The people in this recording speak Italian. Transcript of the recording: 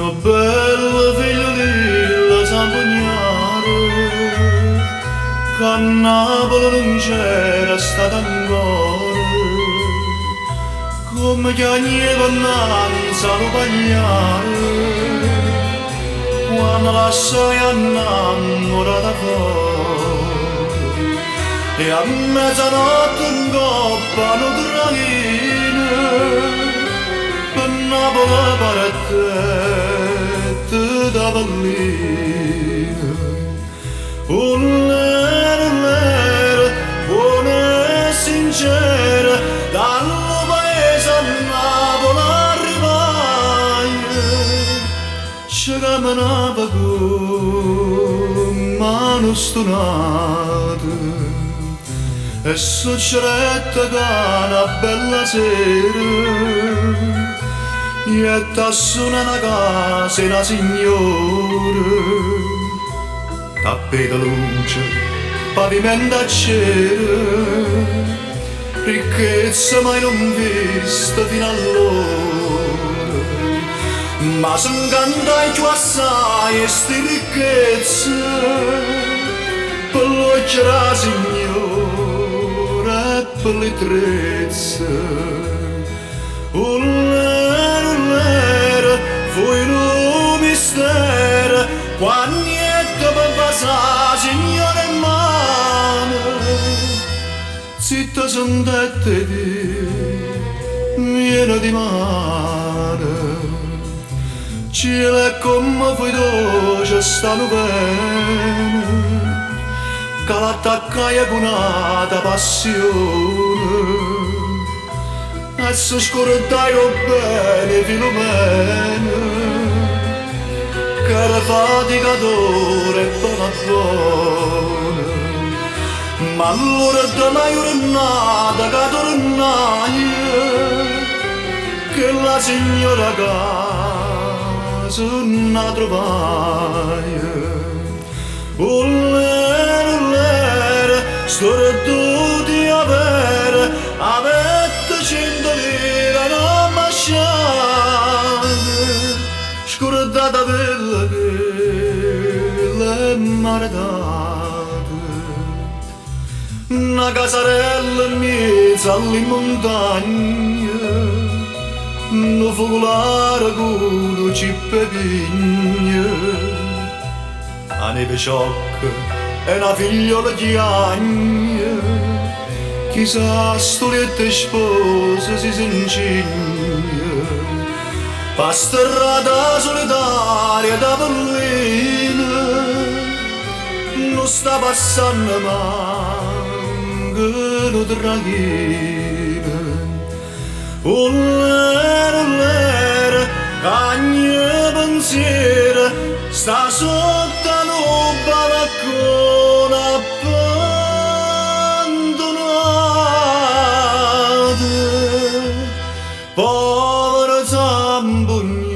No bello figlio di Sampugnare, che a Napoli non c'era stata ancora, come che ogni pannanza lo pagliare, quando la sei innamorata fuori, e a mezzanotte in coppa non traina, per Napoli parete da Pallina, un nero, buona e sincera, dal paese a Napoli arrivai, ci camminava con mano stonata, e succedette che una bella sera e t'assuna una casa una signora, tappeta luce, pavimento a cera, ricchezza mai non vista fino allora, ma s'incantai più assai e sti ricchezze per l'occhio della signora e per le trezze. Ullera, foi no mistero, quando niente per passare, signore mano, zitta sentette di, viene di mano, cielo è come foi dolce stanno bene, che l'attaccai con una passione, e se scordai bene Filomena, che era faticatore e buona buona, ma allora da mai giornata che tornai, che la signora casa non trovai. Ullera, storia di avere, avete 100 lire non masciare, scordata quella che le maritata, una casarella in mezzo alle montagne, un focolare con un cippe pigne, a neve sciocca e una figliola di agna, chissà stoliette spose si s'incigna, pa strada solitaria da Pallina, non sta passando manco un tragina. Ullera, ogni pensiero sta sotto un balcone abbandonato, povero Sampugnare.